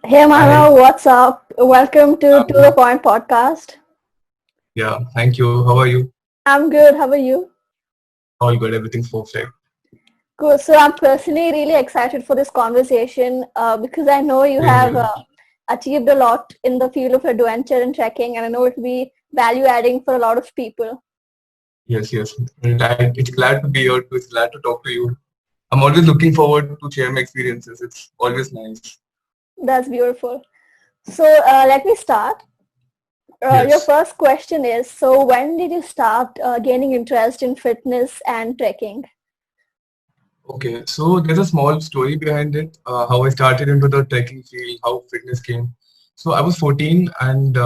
Hey Hi. Manav, what's up? Welcome to the Um, Point podcast. yeah, thank you. How are you? I'm good. How are you? All good. Everything's perfect. Cool. So I'm personally really excited for this conversation because I know you Same have here. achieved a lot in the field of adventure and trekking, and I know it will be value adding for a lot of people. Yes, yes. And it's glad to be here. It's glad to talk to you. I'm always looking forward to share my experiences. It's always nice. That's beautiful. So let me start. Your Yes. first question is, so when did you start gaining interest in fitness and trekking? Okay. So there's a small story behind it. How I started into the trekking field, how fitness came. So I was 14, and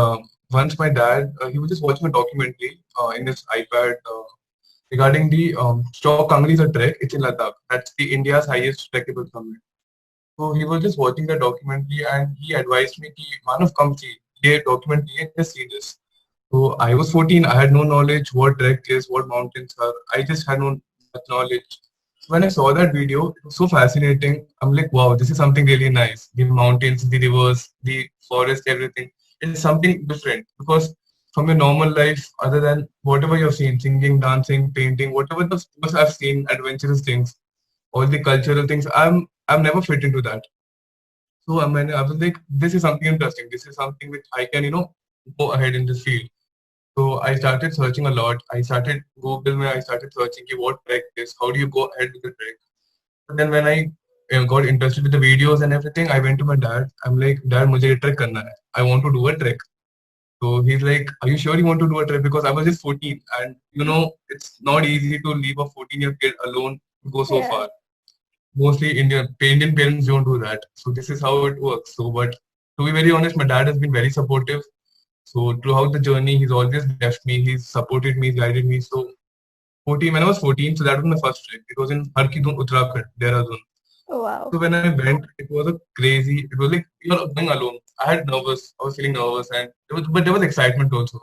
once my dad, he was just watching a documentary in his iPad regarding the Stock Kangli's trek. It's in Ladakh. That's the India's highest trekkable summit. So he was just watching the documentary and he advised me, कि Manav, come see, ये documentary है, just see this. So I was 14, I had no knowledge what trek is, what mountains are. I just had no much knowledge. So when I saw that video, it was so fascinating. I'm like, wow, this is something really nice. The mountains, the rivers, the forest, everything. It's something different because from your normal life, other than whatever you've seen, singing, dancing, painting, whatever the sports I've seen, adventurous things, all the cultural things, I'm never fit into that. So I was like, this is something interesting. This is something which I can, go ahead in this field. So I started searching a lot. I started Google me. I started searching what trek is. How do you go ahead with the trek? But then when I got interested with the videos and everything, I went to my dad. I'm like, Dad, मुझे ये trek करना है. I want to do a trek. So he's like, Are you sure you want to do a trek? Because I was just 14, and it's not easy to leave a 14-year kid alone to go so Yeah, far. Mostly Indian parents don't do that. So this is how it works. So, but to be very honest, my dad has been very supportive. So throughout the journey, he's always left me. He's supported me, he's guided me. So 14, when I was 14, so that was my first trip. It was in Harkidun, Uttarakhand, Dehradun. wow. So when I went, it was a crazy. It was like you're going alone. I had nervous. I was feeling nervous, and but there was excitement also.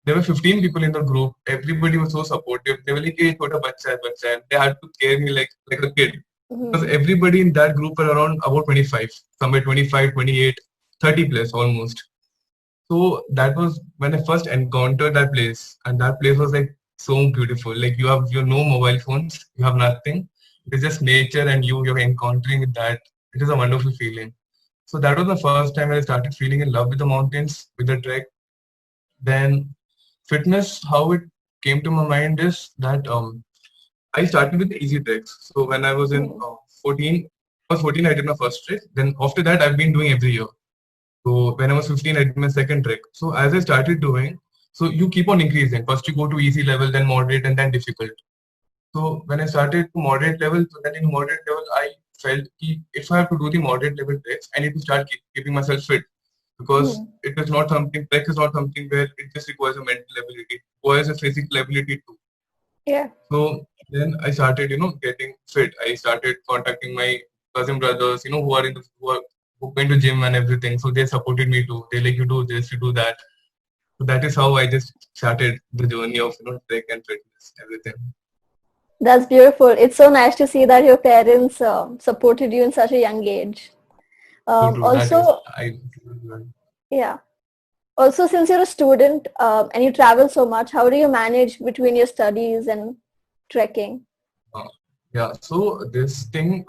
There were 15 people in the group. Everybody was so supportive. They were like, "Hey, chota bacha hai, bacha hai." They had to care me like a kid because Mhm. everybody in that group were around about 25, somewhere 25, 28, 30 plus almost. So that was when I first encountered that place, and that place was like so beautiful. Like you have no mobile phones, you have nothing. It's just nature, and you're encountering with that. It is a wonderful feeling. So that was the first time I started feeling in love with the mountains, with the trek. Then fitness, how it came to my mind is that I started with the easy treks. So when I was in Mhm. 14, I was 14, I did my first trek. Then after that, I've been doing every year. So when I was 15, I did my second trek. So as I started doing, so you keep on increasing. First you go to easy level, then moderate, and then difficult. So when I started to moderate level, so then in moderate level, I felt कि if I have to do the moderate level treks, I need to start keeping myself fit because Mhm. it is not something, trek is not something where it just requires a mental ability, it requires a physical ability too. Yeah. So then I started, getting fit. I started contacting my cousin brothers, who are going to gym and everything. So they supported me too. They like you do this, you do that. So that is how I just started the journey of trek and fitness, everything. That's beautiful. It's so nice to see that your parents supported you in such a young age. So true. That is Also, yeah. Also, since you're a student and you travel so much, how do you manage between your studies and trekking? uh, yeah. So this thing,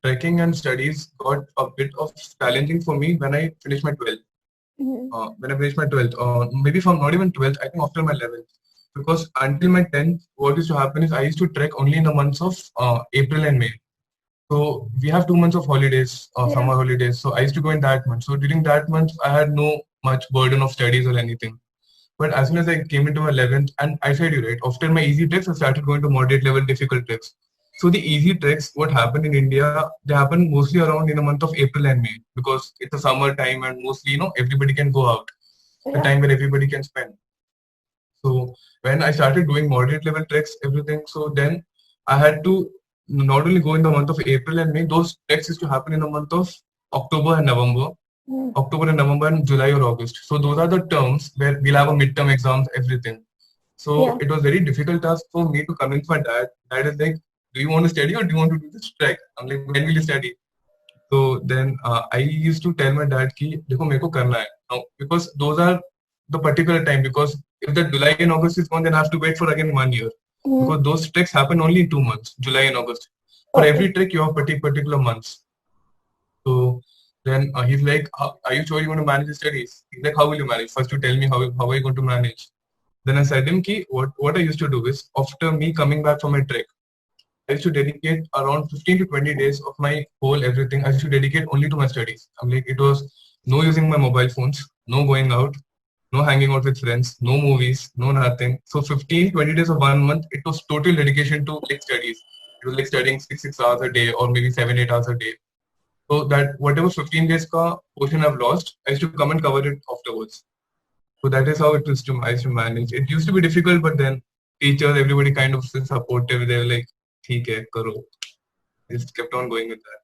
trekking and studies got a bit of challenging for me when I finished my 12th. Mhm. When I finished my 12th, maybe from not even 12th, I think after my 11th. Because until my 10th, what used to happen is I used to trek only in the months of April and May. So we have 2 months of holidays, Yeah. summer holidays. So I used to go in that month. So during that month, I had no much burden of studies or anything. But as soon as I came into my 11th, and I said you right, after my easy treks, I started going to moderate level difficult treks. So the easy treks, what happened in India, they happen mostly around in the month of April and May because it's a summer time and mostly, everybody can go out, the Yeah. time where everybody can spend. So when I started doing moderate level treks, everything, so then I had to not only go in the month of April and May, those treks used to happen in the month of October and November. Mm. October and November and July or August. So those are the terms where we'll have a midterm exams, everything. So Yeah. it was very difficult task for me to convince my dad. Dad is like, do you want to study or do you want to do this trek? I'm like, when will you study? So then I used to tell my dad कि देखो मेरे को करना है now because those are the particular time, because if the July and August is gone then I have to wait for again 1 year, Mm-hmm. because those treks happen only in 2 months, July and August. For Okay. every trek you have particular months. So then he's like, are you sure you want to manage the studies? He's like, how will you manage? First you tell me how are you going to manage? Then I said him ki what I used to do is after me coming back from my trek, I used to dedicate around 15 to 20 days of my whole everything. I used to dedicate only to my studies. I'm like, it was no using my mobile phones, no going out, no hanging out with friends, no movies, no nothing. So 15, 20 days of 1 month, it was total dedication to like studies. It was like studying 6 hours a day or maybe 7, 8 hours a day. So that whatever 15 days ka portion I've lost, I used to come and cover it afterwards. So that is how it used to I used to manage. It used to be difficult, but then teachers, everybody kind of supportive. They were like, "ठीक है, करो." Just kept on going with that.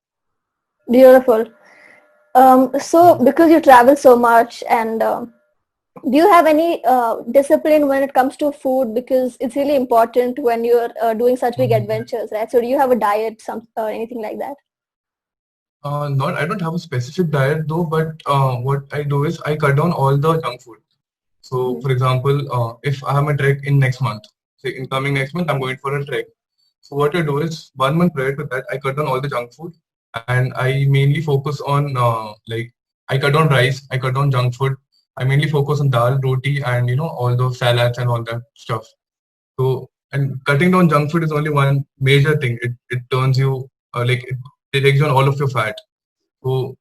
Beautiful. So Hmm. because you travel so much, and do you have any discipline when it comes to food? Because it's really important when you're doing such big Mhm. adventures, right? So do you have a diet, anything like that? Not I don't have a specific diet though, but what I do is I cut down all the junk food. So, Mm-hmm. for example, if I have a trek in next month, say in coming next month, I'm going for a trek. So what I do is 1 month prior to that, I cut down all the junk food, and I mainly focus on like I cut down rice, I cut down junk food. I mainly focus on dal, roti, and all those salads and all that stuff. So and cutting down junk food is only one major thing. It turns you like it takes down all of your fat. So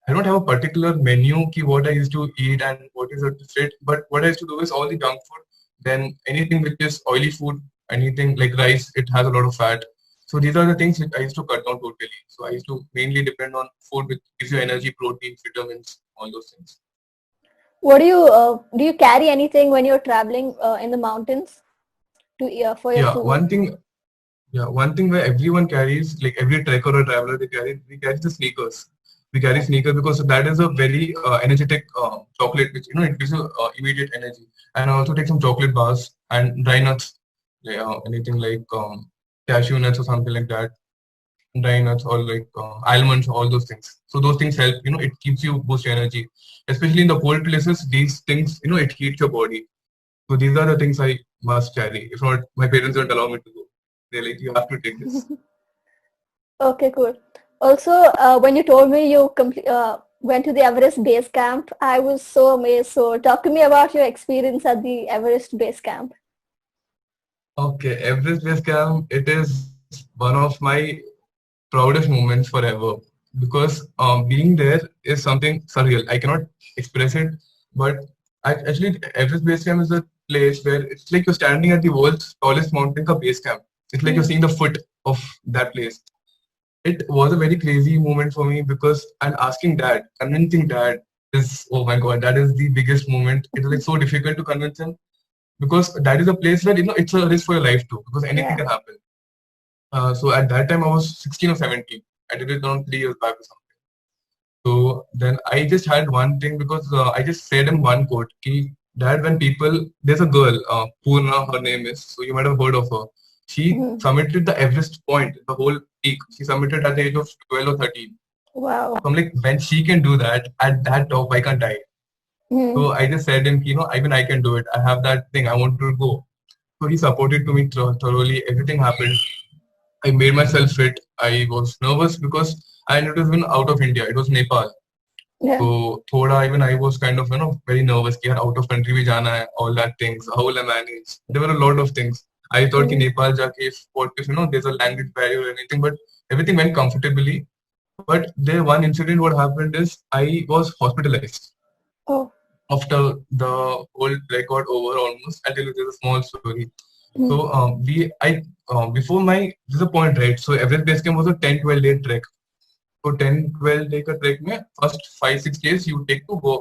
I don't have a particular menu ki what I used to eat and what is it to fit, but what I used to do is all the junk food, then anything which is oily food, anything like rice, it has a lot of fat. So these are the things which I used to cut down totally. So I used to mainly depend on food which gives you energy, protein, vitamins, all those things. What do you carry anything when you're traveling in the mountains to for your Yeah, food? one thing where everyone carries, like every trekker or traveler, we carry the sneakers. We carry Okay. sneakers because that is a very energetic chocolate, which it gives you immediate energy. And I also take some chocolate bars and dry nuts, yeah, anything like cashew nuts or something like that, dry nuts or like almonds, all those things. So those things help. It keeps you boost energy, especially in the cold places. These things, it heats your body. So these are the things I must carry. If not, my parents don't allow me to go. They're like, you have to take this. Okay, cool. Also, when you told me you went to the Everest base camp, I was so amazed. So, talk to me about your experience at the Everest base camp. Okay, Everest Base Camp, it is one of my proudest moments forever because being there is something surreal. I cannot express it, but actually, Everest Base Camp is a place where it's like you're standing at the world's tallest mountain ka base camp. It's like you're Mm. seeing the foot of that place. It was a very crazy moment for me because I'm asking dad, convincing dad is, oh my god, that is the biggest moment. It was like so difficult to convince him because that is a place where it's a risk for your life too, because anything Yeah. can happen. So at that time I was 16 or 17. I did it around 3 years back or something. So then I just had one thing because I just said in one quote, ki, Dad, when people, there's a girl, Purna, her name is, so you might have heard of her. She Mm. submitted the Everest point, the whole peak. She submitted at the age of 12 or 13. Wow. So I'm like, when she can do that at that top, why can't I? Mm. So I just said him, even I can do it. I have that thing. I want to go. So he supported to me thoroughly. Everything happened. I made myself fit. I was nervous because I knew it was even out of India. It was Nepal. Yeah. So thoda even I was kind of very nervous कि यार out of country भी जाना है, all that things, how will I manage? There were a lot of things. I thought कि Mm. Nepal जाके if there's a language barrier or anything, but everything went comfortably. But there one incident what happened is I was hospitalized Oh. after the whole trek got over almost. I'll tell you there's a small story. Mm. So before my there's a point, right? So Everest Base Camp was a 10-12 day trek. So 10-12 day का trek में first 5-6 days you take to go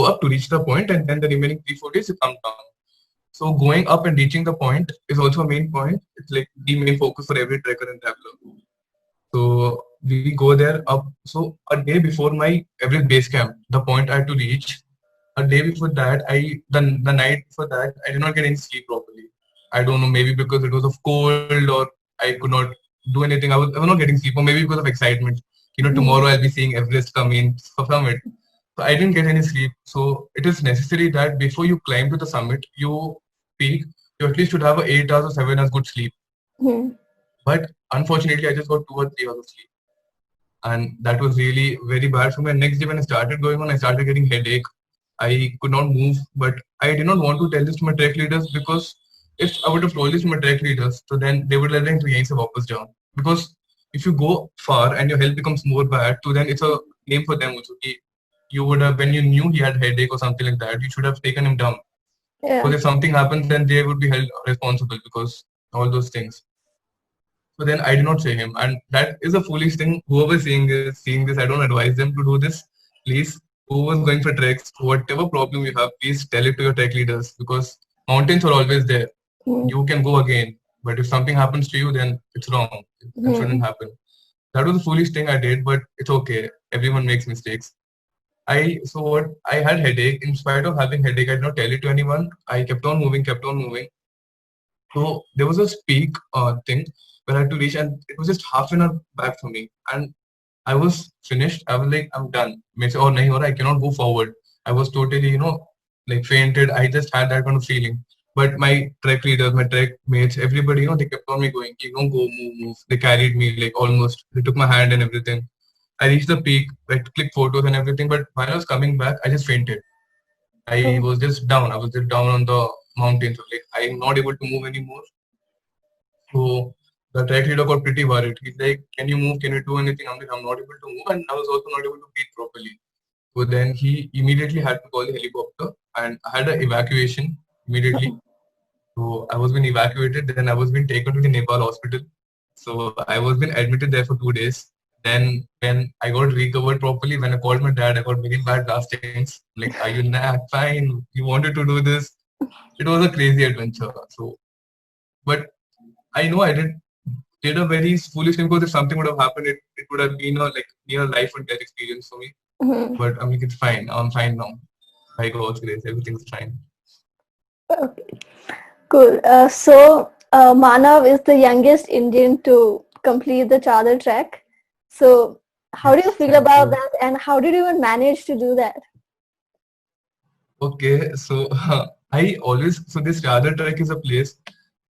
up to reach the point, and then the remaining 3-4 days you come down. So going up and reaching the point is also a main point. It's like the main focus for every trekker and traveler. So we go there up. So a day before my Everest base camp, the point I had to reach, a day before that, the night before that, I did not get any sleep properly. I don't know, maybe because it was of cold or I could not. do anything. I was not getting sleep, or maybe because of excitement. Mm-hmm. Tomorrow I'll be seeing Everest come in from it. So I didn't get any sleep. So it is necessary that before you climb to the summit, you peak, you at least should have a 8 hours or 7 hours good sleep. Mm-hmm. But unfortunately, I just got 2 or 3 hours of sleep, and that was really very bad for me. Next day when I started going on, I started getting headache. I could not move, but I did not want to tell this to my trek leaders, because if I would have told this to my trek leaders, so then they would let them to yahin se वापस down. Because if you go far and your health becomes more bad, so then it's a name for them also. You would have, when you knew he had headache or something like that, you should have taken him down. Yeah. Because if something happens, then they would be held responsible because all those things. So then I did not say him, and that is a foolish thing. Whoever seeing this, I don't advise them to do this. Please, whoever's going for treks, whatever problem you have, please tell it to your trek leaders, because mountains are always there. Mm-hmm. You can go again, but if something happens to you, then it's wrong. That shouldn't Mm-hmm. happen. That was a foolish thing I did, but it's okay. Everyone makes mistakes. I had headache. In spite of having headache, I did not tell it to anyone. I kept on moving, kept on moving. So there was a speak thing where I had to reach, and it was just half an hour back for me. And I was finished. I was like, I'm done. I say, oh, nahi ho raha, I cannot go forward. I was totally, like fainted. I just had that kind of feeling. But my trek leaders, my trek mates, everybody, they kept on me going, go, move, move. They carried me like almost. They took my hand and everything. I reached the peak. I clicked photos and everything. But while I was coming back, I just fainted. I Oh. was just down. I was just down on the mountains. Like I'm not able to move anymore. So the track leader got pretty worried. He's like, "Can you move? Can you do anything?" I'm like, "I'm not able to move," and I was also not able to breathe properly. So then he immediately had to call the helicopter, and I had an evacuation immediately. So I was being evacuated. Then I was being taken to the Nepal hospital. So I was being admitted there for 2 days. Then when I got recovered properly, when I called my dad, I got very bad blastings. Like, are you not fine? You wanted to do this. It was a crazy adventure. So, but I know I did a very foolish thing, because if something would have happened, it would have been a like near life and death experience for me. Mm-hmm. But I mean, it's fine. I'm fine now. By God's grace, everything's fine. Okay. Cool. Manav is the youngest Indian to complete the Chadar Trek. So, how do you Yes, feel thank about you. that, and how did you even manage to do that? Okay, so this Chadar Trek is a place.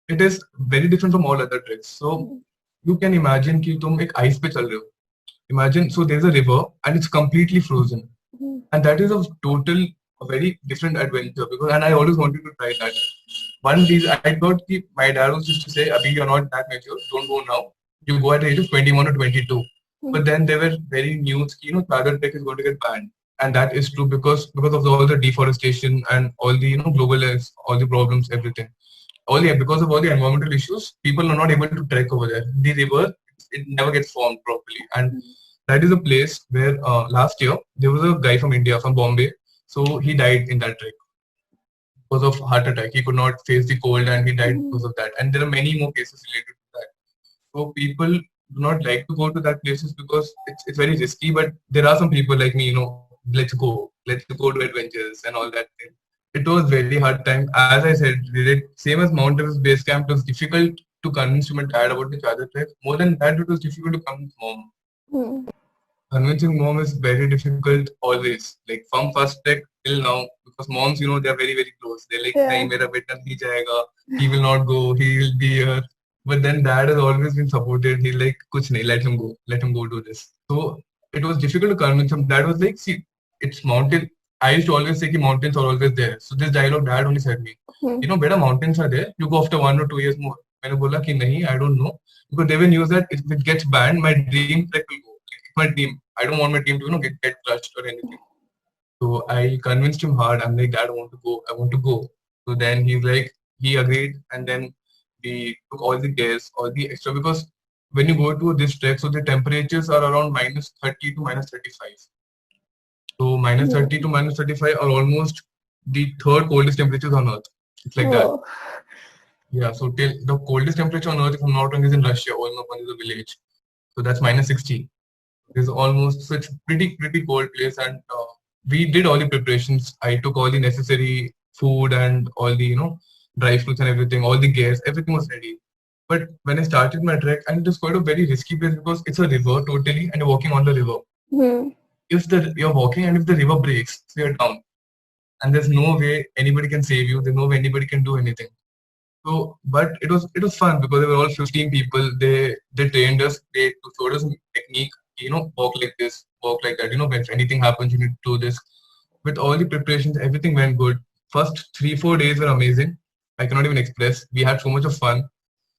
It is very different from all other treks. So you can imagine कि तुम एक ice पे चल रहे हो. Imagine, so there's a river and it's completely frozen, Mm-hmm. and that is a very different adventure, because and I always wanted to try that. One reason I thought कि my dad was just to say, "Abhi, you're not that mature. Don't go now. You go at the age of 21 or 22." But then there were very news, Chadar Trek is going to get banned, and that is true, because of all the deforestation and all the global all the problems, everything. Because of all the environmental issues, people are not able to trek over there. The river, it never gets formed properly, and that is a place where last year there was a guy from India, from Bombay. So he died in that trek because of heart attack. He could not face the cold, and he died Mm-hmm. because of that. And there are many more cases related to that. So people do not like to go to that places because it's very risky. But there are some people like me, let's go to adventures and all that thing. It was very hard time. As I said, same as Mount Everest base camp, it was difficult to convince my dad about the Chadar trek. More than that, it was difficult to convince mom. Mm-hmm. Convincing mom is very difficult always. Like from first trek till now, because moms, they're very, very close. They're like, nahi, Yeah. mera beta nahi jayega. He will not go. He will be here. But then dad has always been supported. He's like, kuch nahi, let him go. Let him go do this. So it was difficult to convince him. Dad was like, see, it's mountain. I used to always say कि mountains are always there. So this dialogue dad only said me, Mm-hmm. beta mountains are there. You go after 1 or 2 years more. मैंने बोला कि नहीं, I don't know, because they will use that if it gets banned, my dream trek will go. Like, my team, I don't want my team to get crushed or anything. So I convinced him hard. I'm like, Dad, I want to go. I want to go. So then he's like, he agreed, and then we took all the gas, all the extra, because when you go to this trek, so the temperatures are around minus 30 to minus 35. So minus 30 to minus 35 are almost the third coldest temperatures on Earth. It's like that. Oh. Yeah. So till the coldest temperature on Earth, if I'm not wrong, is in Russia. Olmapan is a village. So that's minus 60. Is almost, so it's pretty cold place, and we did all the preparations. I took all the necessary food and all the dry fruits and everything, all the gears, everything was ready. But when I started my trek, and it was quite a very risky place because it's a river totally, and you're walking on the river. Hmm. If the you're walking and if the river breaks, so you're down, and there's no way anybody can save you. There's no way anybody can do anything. So, but it was fun because they were all 15 people. They trained us. They showed us some technique. Walk like this, walk like that. If anything happens, you need to do this. With all the preparations, everything went good. First 3-4 days were amazing. I cannot even express. We had so much of fun.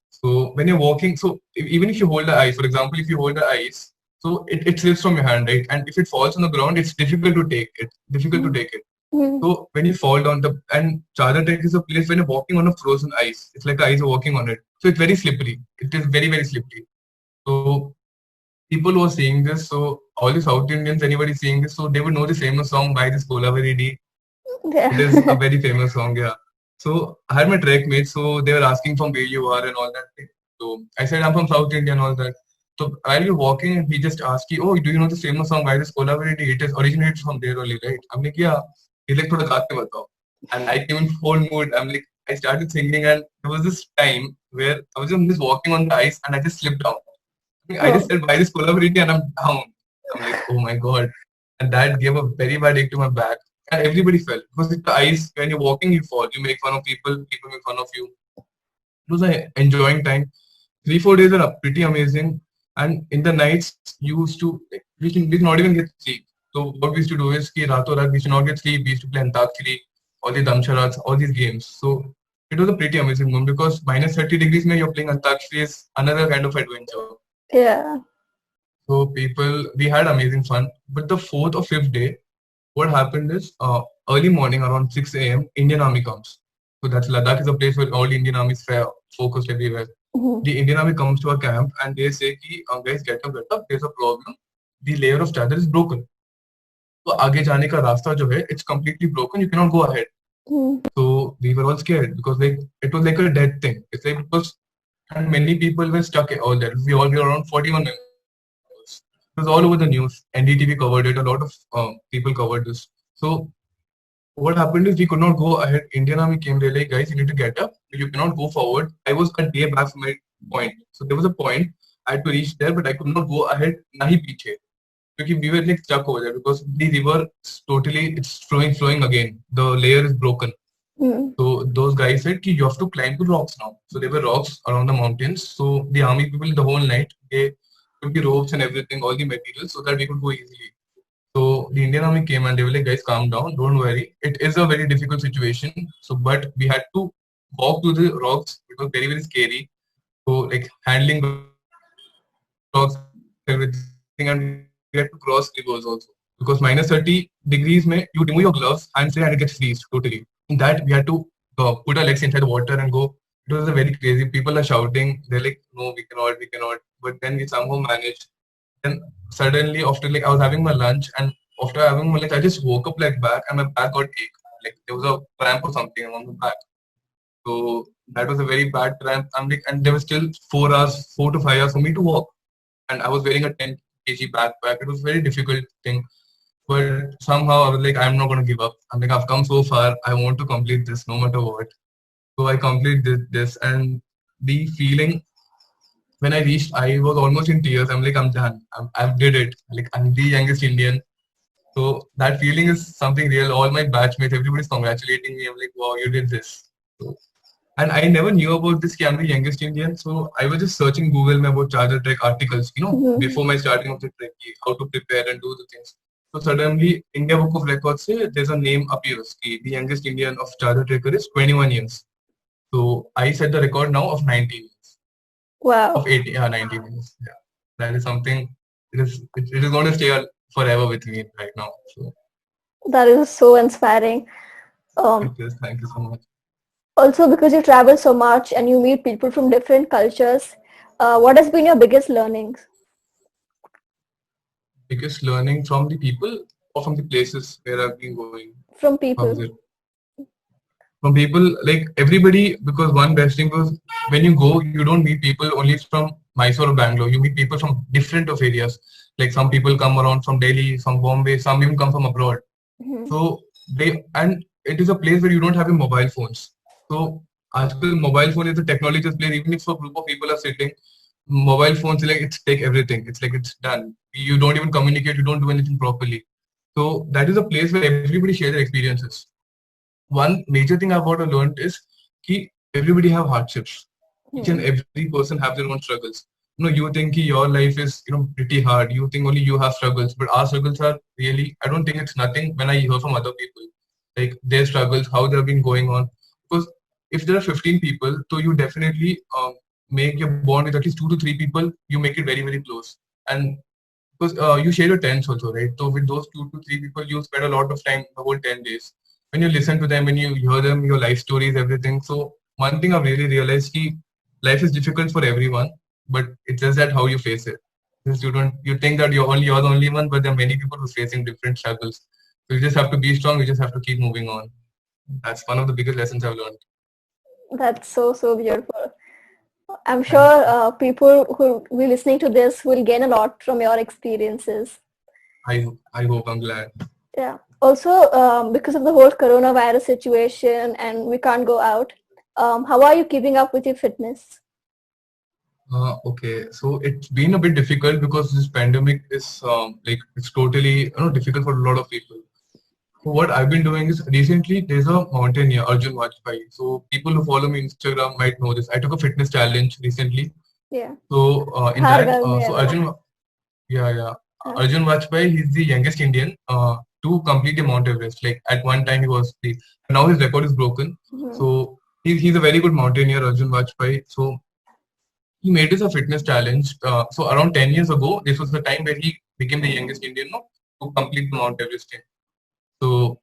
So when you're walking, so even if you hold the ice, for example, if you hold the ice, so it slips from your hand, right? And if it falls on the ground, it's difficult to take it. Difficult to take it. Hmm. So when you fall down the and Chadar Trek is a place when you're walking on a frozen ice. It's like the ice are walking on it. So it's very slippery. It is very, very slippery. So people who are seeing this, so all the South Indians, anybody seeing this, so they would know the famous song by this Kolavari. It is a Yeah. very famous song, yeah. So I had my track mates, so they were asking from where you are and all that thing. So I said I'm from South India and all that. So while you're walking, he just asked you, "Oh, do you know this famous song by this collaborator? It is originated from there only, right?" I'm like, "Yeah." He's like, "Thoda gaa ke batao." And I came in full mood. I started singing, and there was this time where I was just walking on the ice and I just slipped down. I just Oh, said, "By this collaborator," and I'm down. I'm like, "Oh my god." And that gave a very bad ache to my back. And everybody fell because it's the ice. When you're walking, you fall. You make fun of people. People make fun of you. It was an enjoying time. 3-4 days are pretty amazing. And in the nights, you used to like, we should not even get sleep. So what we used to do is ki rato rat we should not get sleep. We used to play Antakshari, all the damsharats, all these games. So it was a pretty amazing one because minus 30 degrees mein you're playing Antakshari is another kind of adventure. yeah. So people, we had amazing fun. But the fourth or fifth day, what happened is early morning around 6 a.m. Indian Army comes. So that's Ladakh is a place where all the Indian armies fair focused everywhere. Hmm. The Indian Army comes to our camp and they say कि guys get up, there's a problem. The layer of chadar is broken. तो आगे जाने का रास्ता जो है it's completely broken. You cannot go ahead. Hmm. So we were all scared because like it was like a dead thing. It's like because and many people were stuck all there. We all were around 41 members. It was all over the news. NDTV covered it. A lot of people covered this. So what happened is we could not go ahead. Indian Army came. They're like, guys, you need to get up. You cannot go forward. I was a day back from my point. So there was a point I had to reach there, but I could not go ahead. Nahi piche. Because we were like stuck over there because the river is totally it's flowing again. The layer is broken. Hmm. So those guys said ki you have to climb to rocks now. So there were rocks around the mountains. So the army people the whole night they took the ropes and everything, all the materials, so that we could go easily. So the Indian Army came and they were like, guys, calm down, don't worry. It is a very difficult situation. So, but we had to walk to the rocks. It was very, very scary. So, like handling rocks, everything, and we had to cross rivers also because minus 30 degrees, mein, you remove your gloves, hands free, and it gets freeze totally. In that, we had to put our legs inside the water and go. It was a very crazy. People are shouting. They're like, no, we cannot. But then we somehow managed. Then suddenly, after like I was having my lunch, and after having my lunch, I just woke up like back, and my back got ache. Like there was a cramp or something on the back. So that was a very bad cramp. And there was still 4 hours, 4 to 5 hours for me to walk, and I was wearing a 10 kg backpack. It was a very difficult thing, but somehow I was like, I'm not gonna give up. I'm like, I've come so far. I want to complete this no matter what. So I completed this, and the feeling when I reached, I was almost in tears. I'm like, I'm done. I did it. Like, I'm the youngest Indian. So that feeling is something real. All my batchmates, everybody's congratulating me. I'm like, wow, you did this. So, and I never knew about this. Ki I'm the youngest Indian. So I was just searching Google me about Chadar Trek articles, Hmm. before my starting of the trek, how to prepare and do the things. So suddenly, India Book of Records say there's a name appears. Ki the youngest Indian of Chadar Trekker is 21 years. So I set the record now of 19 years Wow. of 80, 19 years. Yeah, that is something. It is going to stay forever with me right now. So That is so inspiring. it Um, is. Thank you so much. Also, because you travel so much and you meet people from different cultures, what has been your biggest learnings Biggest learning from the people or from the places where I've been going. from How is people? it? From people like everybody because one best thing was when you go, you don't meet people only from Mysore or Bangalore. You meet people from different of areas. Like some people come around from Delhi, from Bombay, some even come from abroad. Hmm. So they and it is a place where you don't have your mobile phones. So आजकल mobile phone is the technology player even if a group of people are sitting mobile phones like it's take everything it's like it's done you don't even communicate you don't do anything properly so that is a place where everybody shares their experiences one major thing I've got to learn is कि everybody have hardships each and Hmm. every person have their own struggles you think कि your life is pretty hard you think only you have struggles but our struggles are really I don't think it's nothing when I hear from other people like their struggles how they have been going on because if there are 15 people so you definitely make your bond with at least 2 to 3 people you make it very very close and because you share your tents also, right? So with those 2 to 3 people, you spend a lot of time the whole 10 days. When you listen to them, when you hear them, your life stories, everything. So one thing I've really realized ki life is difficult for everyone, but it's just that how you face it. Since you think that you're the only one, but there are many people who's facing different struggles. So you just have to be strong. You just have to keep moving on. That's one of the biggest lessons I've learned. That's so, so beautiful. I'm Thank sure you. people who will be listening to this will gain a lot from your experiences. I hope I'm glad. Yeah. Also, because of the whole coronavirus situation and we can't go out, how are you keeping up with your fitness? Okay, so it's been a bit difficult because this pandemic is like it's totally difficult for a lot of people. So what I've been doing is recently there's a mountain here, Arjun Vajpayee. So people who follow me on Instagram might know this. I took a fitness challenge recently. Yeah. So in Har that, Ghar Mein so Everest. yeah, Huh? Arjun Vajpayee, he's the youngest Indian to complete the Mount Everest. Like at one time he was the, now his record is broken. Mhm. So he's a very good mountaineer, Arjun Vajpayee. So he made this a fitness challenge. So around 10 years ago, this was the time where he became the youngest Indian no, to complete the Mount Everest thing. So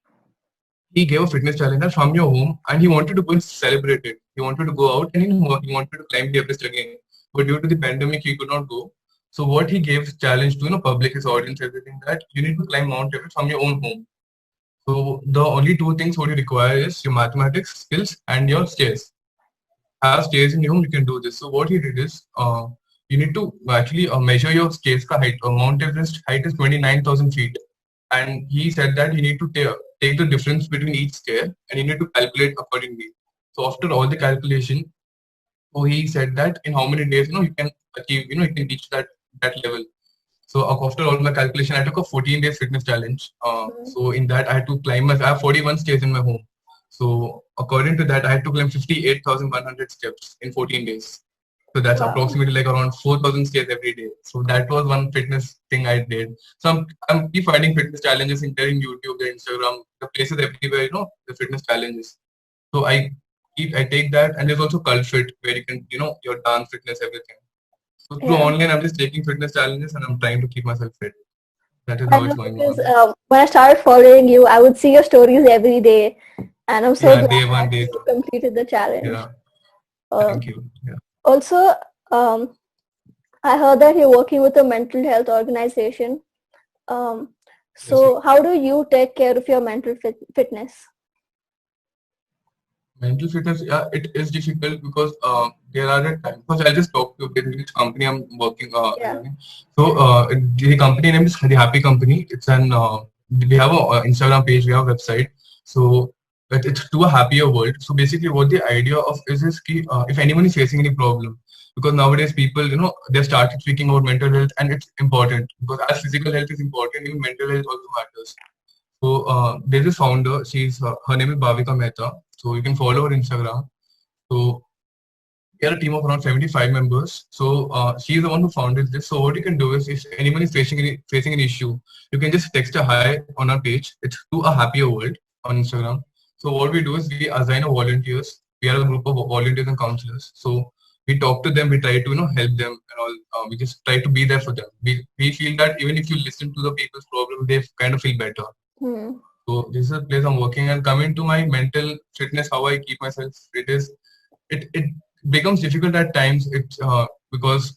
he gave a fitness challenge from your home and he wanted to go and celebrate it. He wanted to go out and he wanted to climb the Everest again. But due to the pandemic, he could not go. So what he gave challenge to public, his audience, everything that you need to climb Mount Everest from your own home. So the only two things what you require is your mathematics skills and your stairs have stairs in your home, you can do this. So what he did is, you need to actually measure your stairs ka height. Mount Everest height is 29,000 feet, and he said that you need to take the difference between each stair and you need to calculate accordingly. So after all the calculation, so he said that in how many days you can achieve you can reach that level. So after all my calculation, I took a 14 days fitness challenge. Mhm. So in that I had to climb. I have 41 stairs in my home. So according to that, I had to climb 58,100 steps in 14 days. So that's Wow. approximately like around 4,000 stairs every day. So that was one fitness thing I did. So I'm keep finding fitness challenges in there in YouTube, the Instagram, the places everywhere, the fitness challenges. So I take that, and there's also Cult Fit where you can your dance, fitness, everything. So through Yeah. online, I'm just taking fitness challenges and I'm trying to keep myself fit. That is I how it's know going because on. when I started following you, I would see your stories every day, and I'm so Yeah, glad day one, that day you two. completed the challenge. Yeah, Uh, thank you. Yeah, Also, I heard that you're working with a mental health organization. Um, yes. so, how do you take care of your fitness? Mental fitness, yeah, it is difficult because there are at times. Because I'll just talk to which company I'm working Yeah. in. So the company name is the Happy Company. It's an we have a Instagram page, we have a website. So it's to a happier world. So basically, what the idea of is ki, if anyone is facing any problem, because nowadays people they started speaking about mental health and it's important because as physical health is important, even mental health also matters. So there's a founder. Her name is Bhavika Mehta. So you can follow her Instagram. So we are a team of around 75 members. So she's the one who founded this. So what you can do is, if anyone is facing an issue, you can just text a hi on our page. It's to a happier world on Instagram. So what we do is we assign a volunteers. We are a group of volunteers and counselors. So we talk to them. We try to help them and all. We just try to be there for them. We feel that even if you listen to the people's problem, they kind of feel better. Hmm. So this is a place I'm working. And coming to my mental fitness, how I keep myself fit is it becomes difficult at times. It's because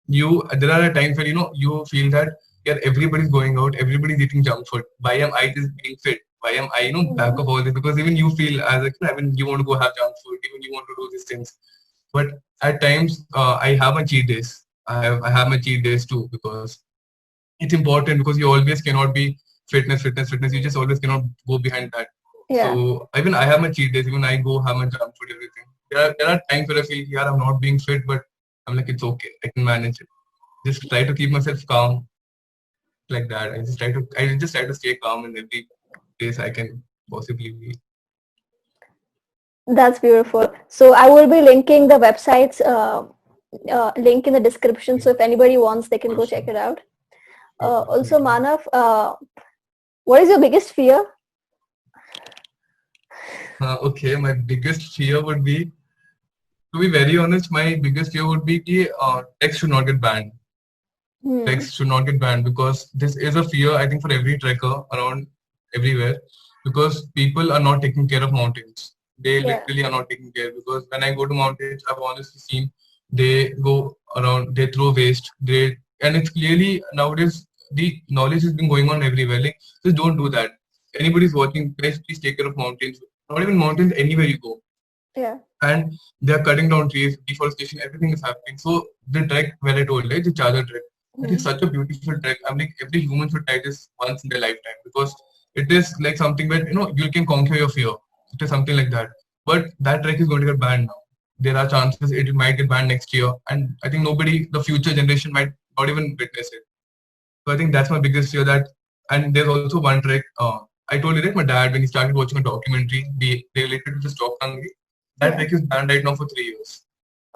there are times where you feel that yeah, everybody's going out, everybody's eating junk food. Why am I just being fit? Why am I back Hmm. of all this? Because even you feel as a I mean you want to go have junk food, even you want to do these things. But at times I have my cheat days. I have my cheat days too because it's important because you always cannot be fitness. You just always cannot go behind that. Yeah. So even I have my cheat days. Even I go have my junk food, everything. there are times where I feel, yeah, I'm not being fit, but I'm like, it's okay, I can manage it. Just try to keep myself calm like that. I just try to stay calm in every place I can possibly be. That's beautiful. So I will be linking the websites link in the description. So if anybody wants, they can For go check sure. it out. Sure, Also, definitely. Manav, what is your biggest fear? Okay, my biggest fear would be, to be very honest, my biggest fear would be that text should not get banned. Hmm. Text should not get banned because this is a fear, I think, for every trekker around everywhere, because people are not taking care of mountains. They Yeah. literally are not taking care, because when I go to mountains, I've honestly seen they go around, they throw waste, and it's clearly nowadays the knowledge has been going on everywhere. Like, just don't do that. Anybody's watching, please take care of mountains. Not even mountains, anywhere you go, Yeah. and they are cutting down trees, deforestation, everything is happening. So the trek where I told you, the Chadar Trek, that is Hmm. such a beautiful trek. I'm like, every human should try this once in their lifetime, because it is like something where you can conquer your fear. It is something like that. But that trek is going to get banned now. There are chances it might get banned next year, and I think nobody, the future generation, might not even witness it. So I think that's my biggest fear. That, and there's also one trek. I told you that my dad, when he started watching a documentary related to the stock hungry, that Yeah. trek is banned right now for 3 years.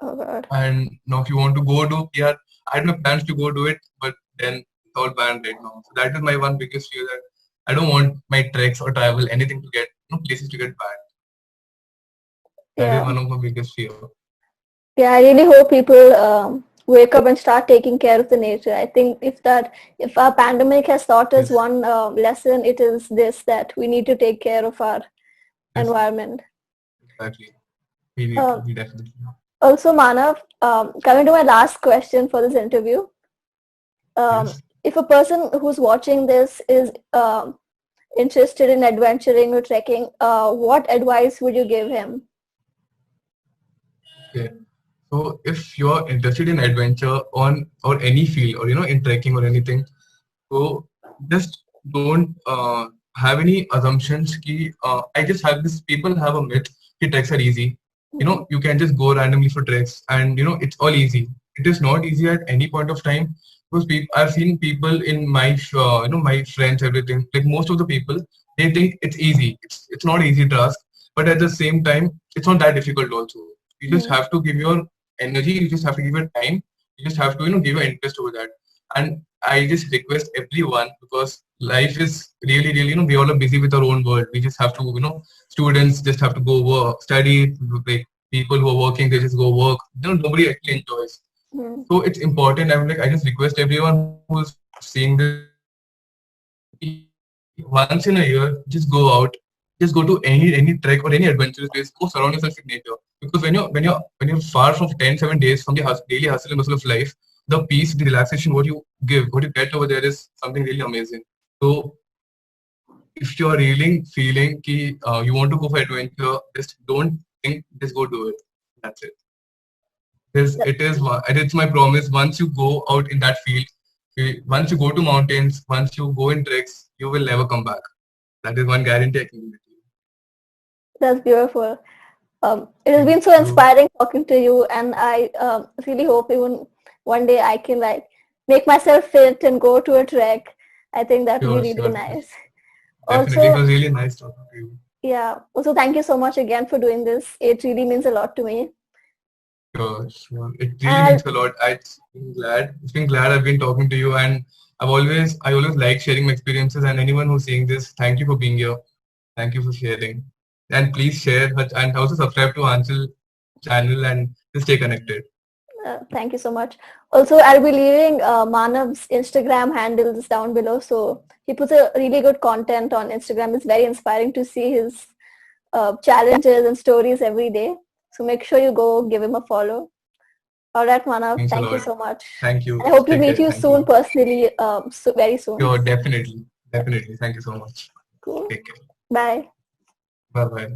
Oh God. And now, if you want to go do, yeah, I had no plans to go do it, but then it's all banned right now. So that is my one biggest fear, that I don't want my treks or travel anything to get, places to get banned. That is Yeah. one of my biggest fear. Yeah. I really hope people wake up and start taking care of the nature. I think if our pandemic has taught us Yes, one lesson, it is this, that we need to take care of our yes, environment. exactly. We need to. Uh, We definitely. Also, Manav, coming to my last question for this interview, Yes. if a person who's watching this is interested in adventuring or trekking, what advice would you give him? Okay. So if you're interested in adventure on or any field, or in trekking or anything, so just don't have any assumptions. I just have this. People have a myth that treks are easy. Hmm. You can just go randomly for treks, and it's all easy. It is not easy at any point of time, because I've seen people in my my friends, everything, like most of the people, they think it's easy. It's not easy task, but at the same time, it's not that difficult also. You just Hmm. have to give your energy. You just have to give your time. You just have to give your interest over that. And I just request everyone, because life is really, really, we all are busy with our own world. We just have to, students just have to go work, study. Like, people who are working, they just go work. Nobody actually enjoys. Hmm. So it's important. I just request everyone who's seeing this, once in a year, just go out, just go to any trek or any adventurous place. Go surround yourself with nature, because when you're far from 10, 7 days from the daily hustle and bustle of life, the peace, the relaxation, what you get over there is something really amazing. So if you're really feeling you want to go for adventure, just don't think, just go do it. That's it. It's my promise. Once you go out in that field, once you go to mountains, once you go in treks, you will never come back. That is one guarantee I can give you. That's beautiful. It has Thank been so you. inspiring talking to you, and I really hope even one day I can like make myself fit and go to a trek. I think that would be Sure, really sure. nice. Definitely. It Also, was really nice talking to you. yeah. Also, thank you so much again for doing this. It really means a lot to me. Sure, sure. It really And means a lot. It's been glad. It's been glad I've been talking to you, and I always like sharing my experiences. And anyone who's seeing this, thank you for being here. Thank you for sharing. And please share, and also subscribe to Anchal channel, and just stay connected. thank you so much. Also, I'll be leaving Manav's Instagram handles down below. So he puts a really good content on Instagram. It's very inspiring to see his challenges and stories every day. So make sure you go give him a follow. All right, Manav. Thanks a Thank you lot. so much. Thank And you. I hope to Take meet care. you Thank soon you. personally, very soon. Sure, definitely. Yeah, Definitely. Thank you so much. cool. Take care. Bye. Bye bye.